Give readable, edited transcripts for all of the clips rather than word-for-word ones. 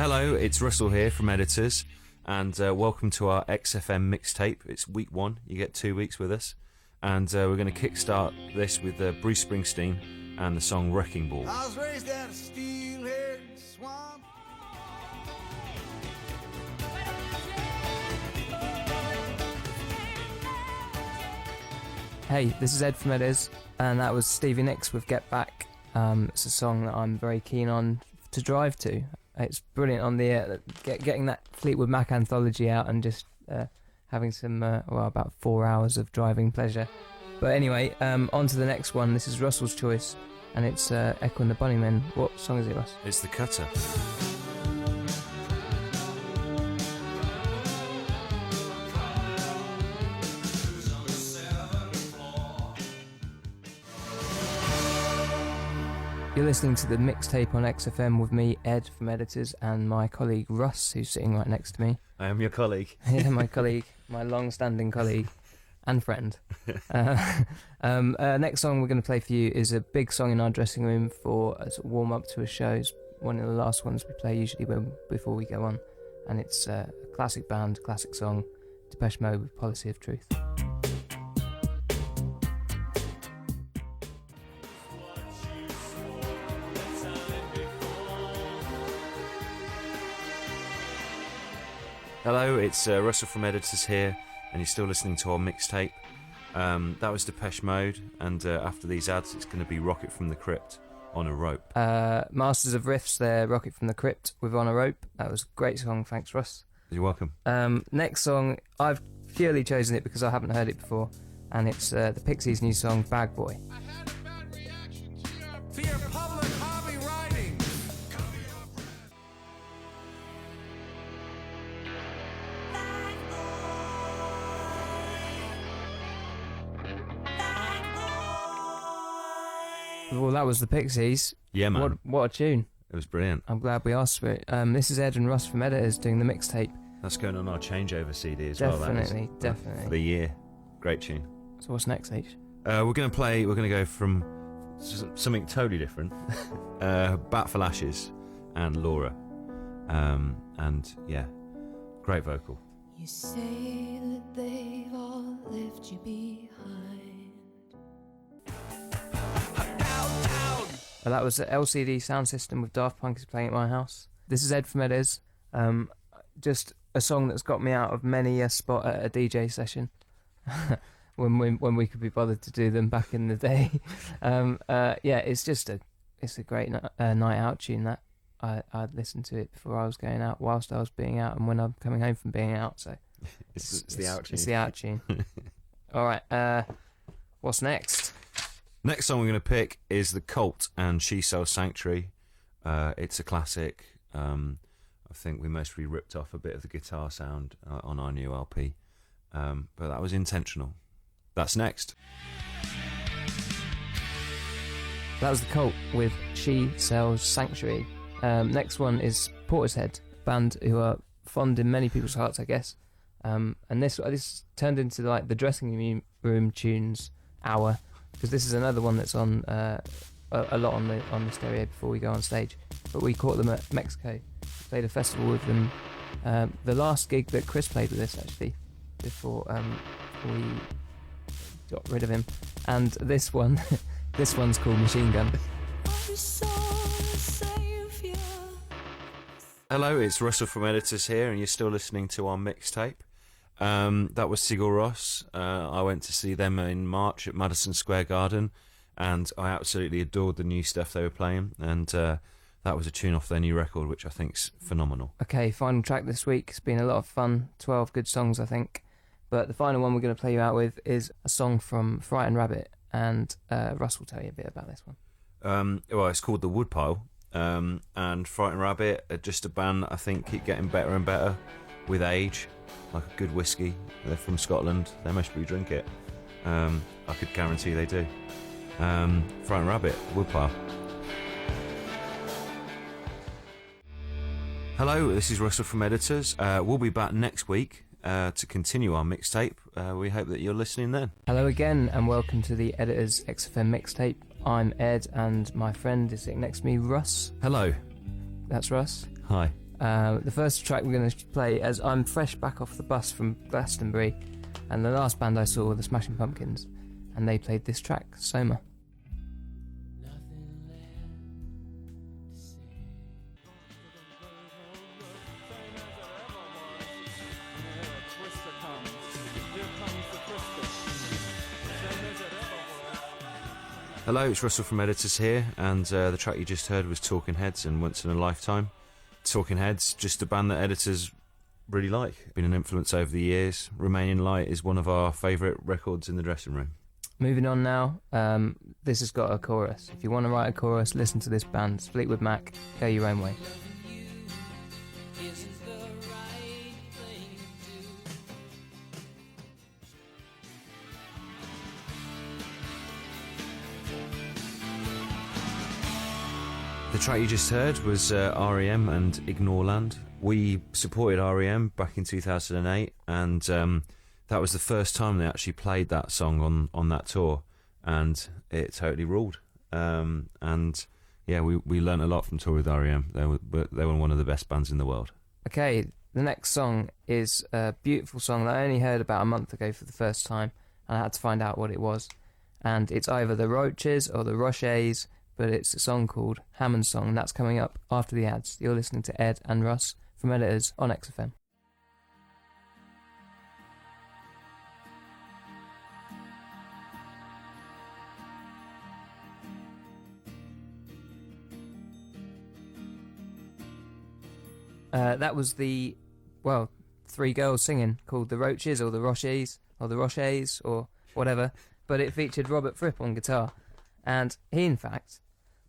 Hello, it's Russell here from Editors, and welcome to our XFM mixtape. It's week 1, you get 2 weeks with us, and we're going to kickstart this with Bruce Springsteen and the song Wrecking Ball. I was raised at a steelhead swamp. Hey, this is Ed from Editors, and that was Stevie Nicks with Get Back. It's a song that I'm very keen on to drive to. It's brilliant on the getting that Fleetwood Mac anthology out and just having some about 4 hours of driving pleasure. But anyway, on to the next one. This is Russell's choice, and it's Echo and the Bunnymen. What song is it, Russ? It's The Cutter. You're listening to the mixtape on XFM with me, Ed from Editors, and my colleague Russ, who's sitting right next to me. I am your colleague. Yeah, my colleague, my long-standing colleague and friend. Next song we're going to play for you is a big song in our dressing room for a warm-up to a show. It's one of the last ones we play usually before we go on, and it's a classic band, classic song, Depeche Mode with Policy of Truth. Hello, it's Russell from Editors here, and you're still listening to our mixtape. That was Depeche Mode, and after these ads, it's going to be Rocket from the Crypt, On a Rope. Masters of Riffs there, Rocket from the Crypt with On a Rope. That was a great song, thanks Russ. You're welcome. Next song, I've purely chosen it because I haven't heard it before, and it's the Pixies' new song, Bag Boy. I had a bad reaction to your public hobby riding. Well, that was the Pixies. Yeah, man. What a tune. It was brilliant. I'm glad we asked for it. This is Ed and Russ from Editors doing the mixtape. That's going on our changeover CD as Definitely, well. definitely. For the year. Great tune. So what's next, H? We're going to go from something totally different. Bat for Lashes and Laura. And yeah, great vocal. You say that they've all left you behind. That was the LCD sound system with Daft Punk is playing at my house. This is Ed from Editors. Just a song that's got me out of many a spot at a DJ session when we could be bothered to do them back in the day. It's a great night out tune that I'd listened to it before I was going out, whilst I was being out, and when I'm coming home from being out. So it's the out tune. It's the out tune. All right. What's next? Next song we're going to pick is The Cult and She Sells Sanctuary. It's a classic. I think we mostly ripped off a bit of the guitar sound on our new LP, but that was intentional. That's next. That was The Cult with She Sells Sanctuary. Next one is Portishead, band who are fond in many people's hearts, I guess. And this turned into like the dressing room tunes hour, because this is another one that's on a lot on the stereo before we go on stage. But we caught them at Mexico, played a festival with them. The last gig that Chris played with us actually, before we got rid of him. And this one, this one's called Machine Gun. Hello, it's Russell from Editors here, and you're still listening to our mixtape. That was Sigur Rós. I went to see them in March at Madison Square Garden, and I absolutely adored the new stuff they were playing, and that was a tune off their new record, which I think's phenomenal. Okay, final track this week. It's been a lot of fun. 12 good songs, I think. But the final one we're going to play you out with is a song from Frightened Rabbit, and Russ will tell you a bit about this one. Well, it's called The Woodpile, and Frightened Rabbit are just a band that I think keep getting better and better with age. Like a good whiskey. They're from Scotland. They mostly drink it. I could guarantee they do. Frightened Rabbit, Woodpile. Hello, this is Russell from Editors. We'll be back next week to continue our mixtape. We hope that you're listening then. Hello again, and welcome to the Editors XFM mixtape. I'm Ed, and my friend is sitting next to me, Russ. Hello. That's Russ. Hi. The first track we're going to play, as I'm fresh back off the bus from Glastonbury, and the last band I saw were the Smashing Pumpkins, and they played this track, Soma. Hello, it's Russell from Editors here, and the track you just heard was Talking Heads and Once in a Lifetime. Talking Heads, just a band that Editors really like. Been an influence over the years. Remaining Light is one of our favourite records in the dressing room. Moving on now, this has got a chorus. If you want to write a chorus, listen to this band. It's Fleetwood Mac, Go Your Own Way. The track you just heard was R.E.M. and Ignoreland. We supported R.E.M. back in 2008, and that was the first time they actually played that song on that tour, and it totally ruled. And yeah, we learnt a lot from touring with R.E.M. They were one of the best bands in the world. Okay, the next song is a beautiful song that I only heard about a month ago for the first time, and I had to find out what it was. And it's either the Roaches or the Rochers, but it's a song called Hammond's Song, and that's coming up after the ads. You're listening to Ed and Russ from Editors on XFM. That was three girls singing called the Roaches or the Rochers or the Rochers or whatever, but it featured Robert Fripp on guitar, and he in fact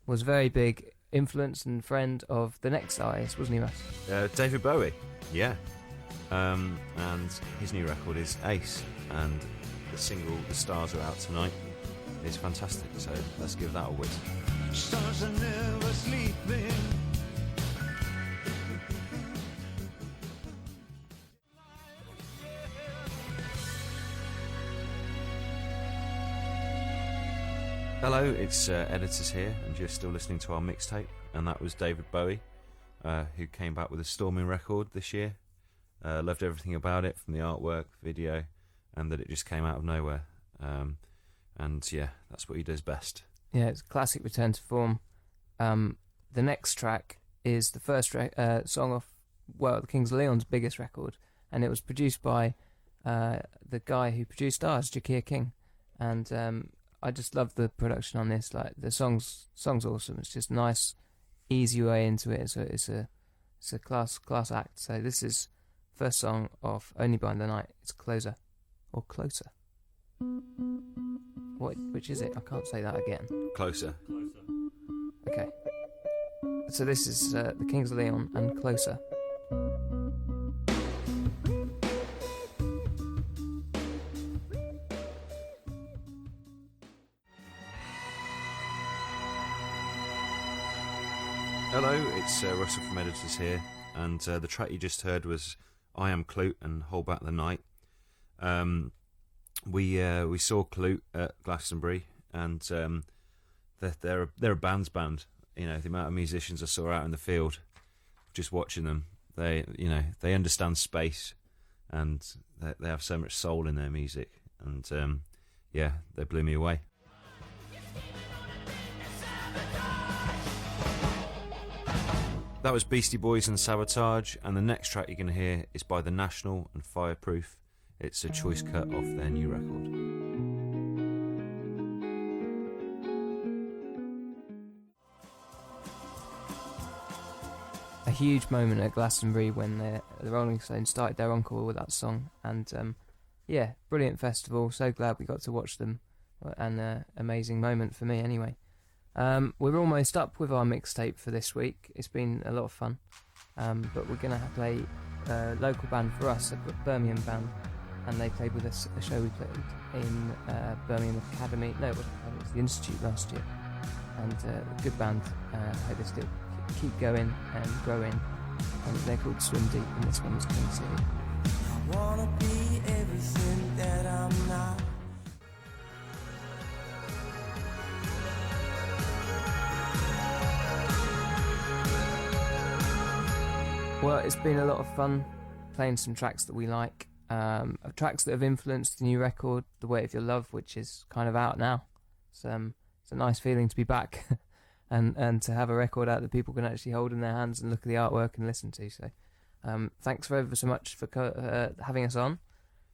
was a very big influence and friend of the excise, wasn't he, Russ? David Bowie, yeah. And his new record is Ace, and the single The Stars Are Out Tonight is fantastic, so let's give that a whiz. Stars are never sleeping. Hello, it's Editors here, and you're still listening to our mixtape, and that was David Bowie, who came back with a storming record this year. Loved everything about it, from the artwork, video, and that it just came out of nowhere. And yeah, that's what he does best. Yeah, it's a classic return to form. The next track is the first song off, the Kings of Leon's biggest record, and it was produced by the guy who produced ours, Jakir King, and I just love the production on this. Like, the song's awesome. It's just nice, easy way into it. So it's a class act. So this is first song off Only Behind the Night. It's Closer or Closer. Which is it? I can't say that again. Closer. Okay. So this is the Kings of Leon and Closer. Hello, it's Russell from Editors here, and the track you just heard was I Am Clute and Hold Back the Night. We saw Clute at Glastonbury, and they're a band's band. You know, the amount of musicians I saw out in the field, just watching them, they understand space, and they have so much soul in their music, and yeah, they blew me away. That was Beastie Boys and Sabotage, and the next track you're going to hear is by The National and Fireproof. It's a choice cut off their new record. A huge moment at Glastonbury when the Rolling Stones started their encore with that song, and yeah, brilliant festival. So glad we got to watch them, and amazing moment for me anyway. We're almost up with our mixtape for this week. It's been a lot of fun, but we're going to play a local band for us, a Birmingham band, and they played with us a show we played in Birmingham Academy. No, it wasn't Academy, it was the Institute last year, and a good band. Hope they still keep going and growing, and they're called Swim Deep, and this one was King City. I wanna be everything that I'm not. Well, it's been a lot of fun playing some tracks that we like, tracks that have influenced the new record, The Weight of Your Love, which is kind of out now. It's a nice feeling to be back and to have a record out that people can actually hold in their hands and look at the artwork and listen to. So thanks ever so much for having us on.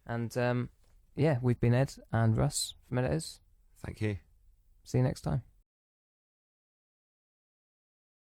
And yeah, we've been Ed and Russ from Editors. Thank you. See you next time.